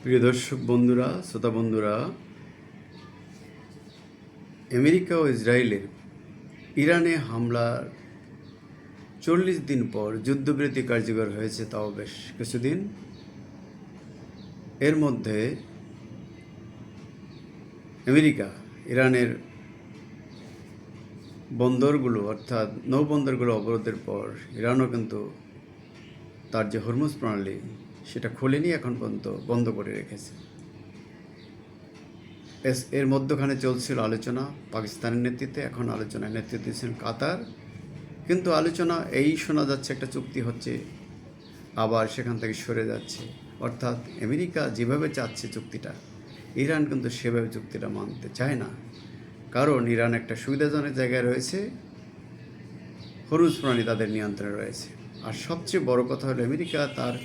প্রিয় দর্শক বন্ধুরা, শ্রোতা বন্ধুরা, আমেরিকা ও ইসরায়েলের ইরানে হামলার 40 দিন পর যুদ্ধবিরতি কার্যকর হয়েছে, তাও বেশ কিছুদিন। এর মধ্যে আমেরিকা ইরানের বন্দরগুলো অর্থাৎ নৌবন্দরগুলো অবরোধের পর ইরানও কিন্তু তার যে হরমুজ প্রণালী সেটা খোলেনি, এখন পর্যন্ত বন্ধ করে রেখেছে। এর মধ্যখানে চলছিল আলোচনা পাকিস্তানের নেতৃত্বে, এখন আলোচনায় নেতৃত্ব দিচ্ছেন কাতার। কিন্তু আলোচনা এই শোনা যাচ্ছে একটা চুক্তি হচ্ছে, আবার সেখান থেকে সরে যাচ্ছে। অর্থাৎ আমেরিকা যেভাবে চাচ্ছে চুক্তিটা, ইরান কিন্তু সেভাবে চুক্তিটা মানতে চায় না। কারণ ইরান একটা সুবিধাজনক জায়গায় রয়েছে, হরমুজ প্রণালী তাদের নিয়ন্ত্রণে রয়েছে। আর সবচেয়ে বড় কথা হলো আমেরিকা তার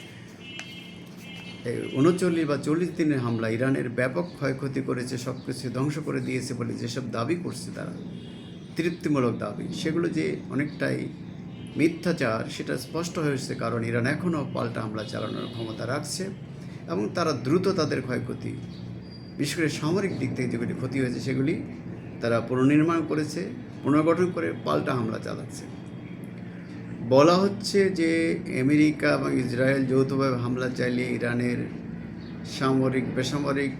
39 বা 40 দিনের হামলা ইরানের ব্যাপক ক্ষয়ক্ষতি করেছে, সব কিছু ধ্বংস করে দিয়েছে বলে যেসব দাবি করছে তারা, তৃপ্তিমূলক দাবি, সেগুলো যে অনেকটাই মিথ্যাচার সেটা স্পষ্ট হয়েছে। কারণ ইরান এখনও পাল্টা হামলা চালানোর ক্ষমতা রাখছে এবং তারা দ্রুত তাদের ক্ষয়ক্ষতি, বিশেষ করে সামরিক দিক থেকে যেগুলি ক্ষতি হয়েছে সেগুলি তারা পুনর্নির্মাণ করেছে, পুনর্গঠন করে পাল্টা হামলা চালাচ্ছে। বলা হচ্ছে যে আমেরিকা এবং ইসরায়েল যৌথভাবে হামলা চালিয়ে ইরানের সামরিক বেসামরিক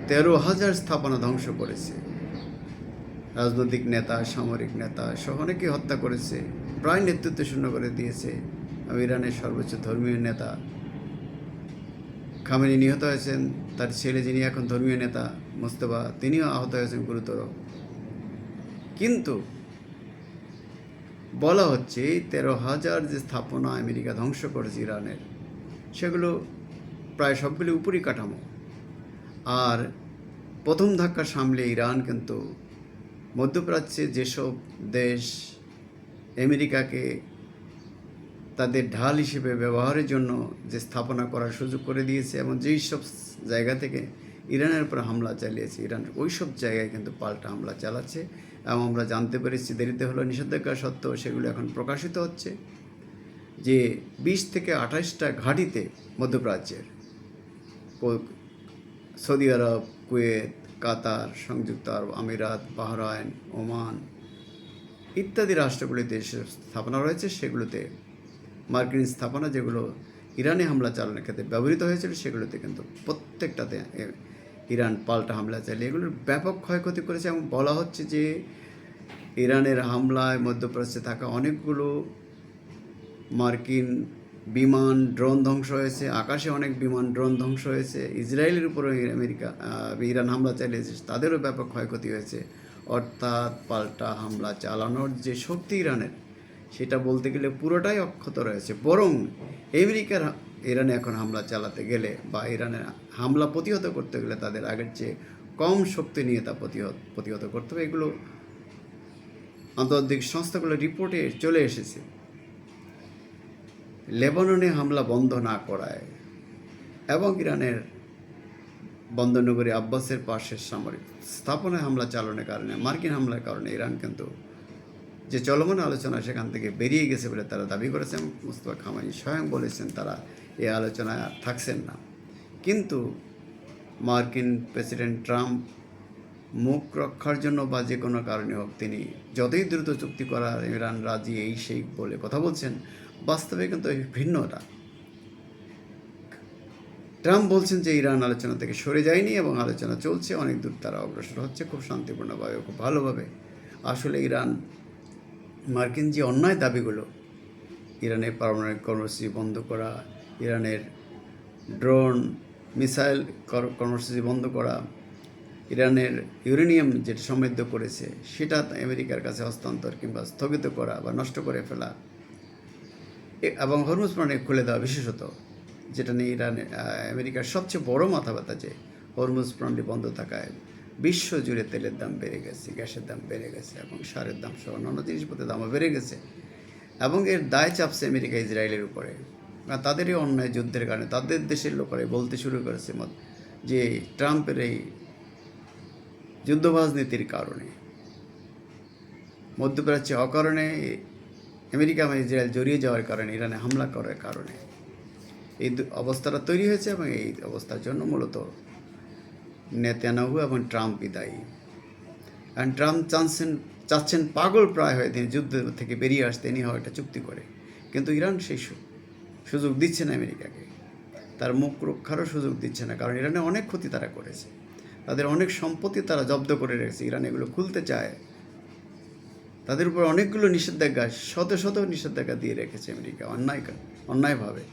13,000 স্থাপনা ধ্বংস করেছে। রাজনৈতিক নেতা, সামরিক নেতা সহ অনেকেই হত্যা করেছে, প্রায় নেতৃত্ব শূন্য করে দিয়েছে। ইরানের সর্বোচ্চ ধর্মীয় নেতা খামেনি নিহত হয়েছেন, তার ছেলে যিনি এখন ধর্মীয় নেতা মোস্তফা, তিনিও আহত হয়েছেন গুরুতর। কিন্তু বলা হচ্ছে 13,000 যে স্থাপনা আমেরিকা ধ্বংস করেছে ইরানের, সেগুলো প্রায় সবগুলি উপরি কাঠামো। আর প্রথম ধাক্কা সামলে ইরান কিন্তু মধ্যপ্রাচ্যে যেসব দেশ আমেরিকাকে তাদের ঢাল হিসেবে ব্যবহারের জন্য যে স্থাপনা করার সুযোগ করে দিয়েছে এবং যেই সব জায়গা থেকে ইরানের উপর হামলা চালিয়েছে, ইরান ওই সব জায়গায় কিন্তু পাল্টা হামলা চালাচ্ছে। এবং আমরা জানতে পেরেছি, দেরিতে হলো নিষেধাজ্ঞা সত্ত্বেও সেগুলো এখন প্রকাশিত হচ্ছে যে 20 থেকে 28টা ঘাঁটিতে মধ্যপ্রাচ্যের সৌদি আরব, কুয়েত, কাতার, সংযুক্ত আরব আমিরাত, বাহরাইন, ওমান ইত্যাদি রাষ্ট্রগুলিতে স্থাপনা রয়েছে, সেগুলোতে মার্কিন স্থাপনা যেগুলো ইরানে হামলা চালানোর ক্ষেত্রে ব্যবহৃত হয়েছিল, সেগুলোতে কিন্তু প্রত্যেকটাতে ইরান পাল্টা হামলা চালিয়ে এগুলোর ব্যাপক ক্ষয়ক্ষতি করেছে। এবং বলা হচ্ছে যে ইরানের হামলায় মধ্যপ্রাচ্যে থাকা অনেকগুলো মার্কিন বিমান, ড্রোন ধ্বংস হয়েছে, আকাশে অনেক বিমান, ড্রোন ধ্বংস হয়েছে। ইসরায়েলের উপরও ইরান হামলা চালিয়েছে, তাদেরও ব্যাপক ক্ষয়ক্ষতি হয়েছে। অর্থাৎ পাল্টা হামলা চালানোর যে শক্তি ইরানের, সেটা বলতে গেলে পুরোটাই অক্ষত রয়েছে। বরং আমেরিকার ইরানে এখন হামলা চালাতে গেলে বা ইরানের হামলা প্রতিহত করতে গেলে তাদের আগের চেয়ে কম শক্তি নিয়ে তা প্রতিহত করতে হবে। এগুলো আন্তর্জাতিক সংস্থাগুলো রিপোর্টে চলে এসেছে। লেবাননে হামলা বন্ধ না করায় এবং ইরানের বন্দরনগরী আব্বাসের পাশের সামরিক স্থাপনায় হামলা চালানোর কারণে, মার্কিন হামলার কারণে ইরান কিন্তু যে চলমান আলোচনা সেখান থেকে বেরিয়ে গেছে বলে তারা দাবি করেছেন। মোস্তফা খামেনি স্বয়ং বলেছেন তারা এই আলোচনায় আর থাকছেন না। কিন্তু মার্কিন প্রেসিডেন্ট ট্রাম্প মুখ রক্ষার জন্য বা যে কোনো কারণে হোক, তিনি যতই দ্রুত চুক্তি করার ইরান রাজি এই সেই বলে কথা বলছেন, বাস্তবে কিন্তু ভিন্নটা। ট্রাম্প বলছেন যে ইরান আলোচনা থেকে সরে যায়নি এবং আলোচনা চলছে, অনেক দূর তারা অগ্রসর হচ্ছে খুব শান্তিপূর্ণভাবে, খুব ভালোভাবে। আসলে ইরান মার্কিন যে অন্যায় দাবিগুলো, ইরানের পারমাণবিক কর্মসূচি বন্ধ করা, ইরানের ড্রোন মিসাইল কর্মসূচি বন্ধ করা, ইরানের ইউরেনিয়াম যেটা সমৃদ্ধ করেছে সেটা আমেরিকার কাছে হস্তান্তর কিংবা স্থগিত করা বা নষ্ট করে ফেলা, এবং হরমুজ প্রণালী খুলে দেওয়া, বিশেষত যেটা নিয়ে আমেরিকার সবচেয়ে বড় মাথা ব্যথা, যে হরমুজ প্রণালী বন্ধ থাকায় বিশ্ব জুড়ে তেলের দাম বেড়ে গেছে, গ্যাসের দাম বেড়ে গেছে এবং সারের দাম সহ অন্যান্য জিনিসপত্রের দামও বেড়ে গেছে। এবং এর দায় চাপছে আমেরিকা ইসরায়েলের উপরে। তাদের এই অন্যায় যুদ্ধের কারণে তাদের দেশের লোকেরাই বলতে শুরু করেছে যে ট্রাম্পের এই যুদ্ধবাজ নীতির কারণে, মধ্যপ্রাচ্যে অকারণে আমেরিকা এবং ইসরায়েল জড়িয়ে যাওয়ার কারণে, ইরানে হামলা করার কারণে এই অবস্থাটা তৈরি হয়েছে এবং এই অবস্থার জন্য মূলত নেতানিয়াহু এবং ট্রাম্পই দায়ী। কারণ ট্রাম্প চাচ্ছেন পাগল প্রায় হয়ে তিনি যুদ্ধ থেকে বেরিয়ে আসতে, তিনি হয় একটা চুক্তি করে, কিন্তু ইরান সেই সুযোগ দিচ্ছে না আমেরিকাকে, তার মুখ রক্ষারও সুযোগ দিচ্ছে না। কারণ ইরানে অনেক ক্ষতি তারা করেছে, তাদের অনেক সম্পত্তি তারা জব্দ করে রেখেছে, ইরান এগুলো খুলতে চায়, তাদের উপর অনেকগুলো নিষেধাজ্ঞা, শত শত নিষেধাজ্ঞা দিয়ে রেখেছে আমেরিকা অন্যায়ভাবে।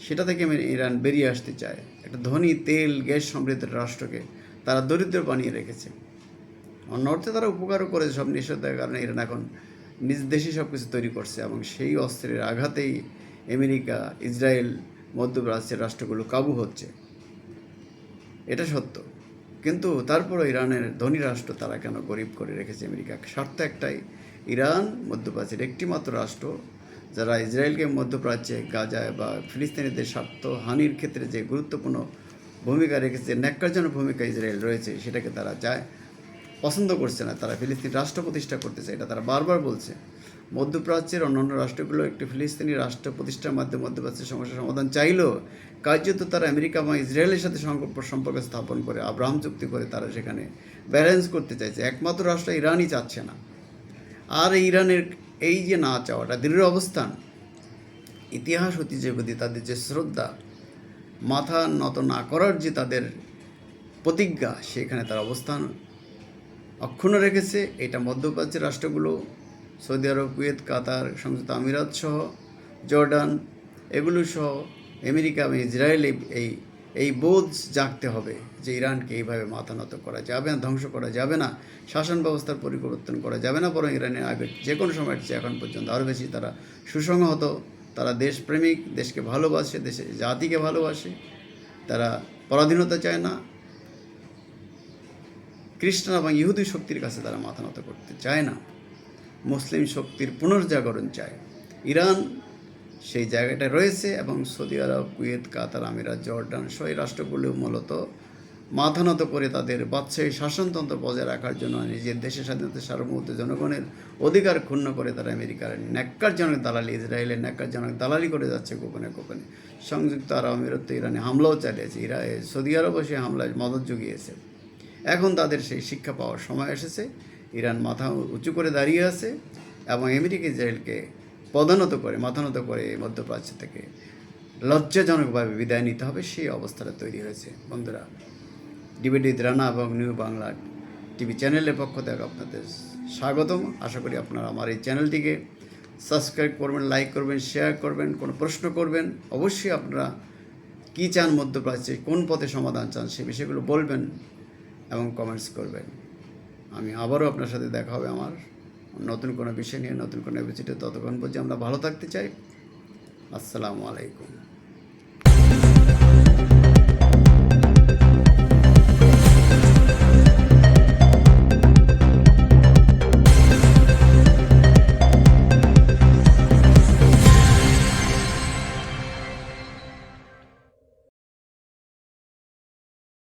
সেটা থেকে ইরান বেরিয়ে আসতে চায়। একটা ধনী তেল গ্যাস সমৃদ্ধ রাষ্ট্রকে তারা দরিদ্র বানিয়ে রেখেছে। অন্য অর্থে তারা উপকারও করেছে সব নিষেধাজ্ঞার কারণে। ইরান এখন নিজ দেশেই সব কিছু তৈরি করছে এবং সেই অস্ত্রের আঘাতেই আমেরিকা, ইসরায়েল, মধ্যপ্রাচ্যের রাষ্ট্রগুলো কাবু হচ্ছে, এটা সত্য। কিন্তু তারপরও ইরানের ধনী রাষ্ট্র তারা কেন গরিব করে রেখেছে আমেরিকা? স্বার্থ একটাই, ইরান মধ্যপ্রাচ্যের একটিমাত্র রাষ্ট্র যারা ইসরায়েলকে মধ্যপ্রাচ্যে গাজায় বা ফিলিস্তিনিদের স্বার্থ হানির ক্ষেত্রে যে গুরুত্বপূর্ণ ভূমিকা রেখেছে, ন্যাক্কারজনক ভূমিকা ইসরায়েল রয়েছে, সেটাকে তারা পছন্দ করছে না। তারা ফিলিস্তিনি রাষ্ট্র প্রতিষ্ঠা করতেছে, এটা তারা বারবার বলছে। মধ্যপ্রাচ্যের অন্যান্য রাষ্ট্রগুলো একটি ফিলিস্তিনি রাষ্ট্র প্রতিষ্ঠার মাধ্যমে মধ্যপ্রাচ্যের সমস্যার সমাধান চাইলেও কার্যত তারা আমেরিকা বা ইসরায়েলের সাথে সম্পর্ক স্থাপন করে, আব্রাহাম চুক্তি করে তারা সেখানে ব্যালেন্স করতে চাইছে। একমাত্র রাষ্ট্র ইরানই চাচ্ছে না। আর ইরানের এই যে না চাওয়াটা, দৃঢ় অবস্থান, ইতিহাস ঐতিহ্যের প্রতি তাদের যে শ্রদ্ধা, মাথা নত না করার যে তাদের প্রতিজ্ঞা, সেখানে তার অবস্থান অক্ষুণ্ণ রেখেছে। এটা মধ্যপ্রাচ্যের রাষ্ট্রগুলো, সৌদি আরব, কুয়েত, কাতার, সংযুক্ত আমিরাত সহ, জর্ডান, এগুলো সহ আমেরিকা এবং ইসরায়েল এই বোধ জাগতে হবে যে ইরানকে এইভাবে মাথা নত করা যাবে না, ধ্বংস করা যাবে না, শাসন ব্যবস্থার পরিবর্তন করা যাবে না, বরং ইরানের আগে যে কোনো সময়ের চেয়ে এখন পর্যন্ত আরও বেশি তারা সুসংহত, তারা দেশপ্রেমিক, দেশকে ভালোবাসে, দেশের জাতিকে ভালোবাসে, তারা পরাধীনতা চায় না, খ্রিস্টান এবং ইহুদি শক্তির কাছে তারা মাথা নত করতে চায় না, মুসলিম শক্তির পুনর্জাগরণ চায়। ইরান সেই জায়গাটা রয়েছে এবং সৌদি আরব, কুয়েত, কাতার, আমিরাত, জর্ডান সহ এই রাষ্ট্রগুলো মূলত মাথা নত করে তাদের বাদশাহী শাসনতন্ত্র বজায় রাখার জন্য, নিজের দেশের স্বাধীনতা, সার্বভৌমত্ব, জনগণের অধিকার ক্ষুণ্ণ করে তারা আমেরিকার ন্যাক্কারজনক দালালি, ইসরায়েলের ন্যাক্কারজনক দালালি করে যাচ্ছে গোপনে গোপনে। সংযুক্ত আরব আমিরাত ইরানে হামলাও চালিয়েছে, সৌদি আরবও সেই হামলায় মদত জুগিয়েছে। এখন তাদের সেই শিক্ষা পাওয়ার সময় এসেছে। ইরান মাথা উঁচু করে দাঁড়িয়ে আছে এবং আমেরিকা ইসরায়েলকে মাথা নত করে মধ্যপ্রাচ্য থেকে লজ্জাজনকভাবে বিদায় নিতে হবে, সেই অবস্থাটা তৈরি হয়েছে। বন্ধুরা, ডিবিডি রানা এবং নিউ বাংলা টিভি চ্যানেলের পক্ষ থেকে আপনাদের স্বাগতম। আশা করি আপনারা আমার এই চ্যানেলটিকে সাবস্ক্রাইব করবেন, লাইক করবেন, শেয়ার করবেন, কোনো প্রশ্ন করবেন। অবশ্যই আপনারা কী চান, মধ্যপ্রাচ্যে কোন পথে সমাধান চান, সে বিষয়গুলো বলবেন এবং কমেন্টস করবেন। আমি আবারও আপনার সাথে দেখা হবে আমার নতুন কোনো বিষয় নিয়ে, নতুন কোনো এপিসোডে। ততক্ষণ পর্যন্ত আমরা ভালো থাকতে চাই। আসসালামু আলাইকুম।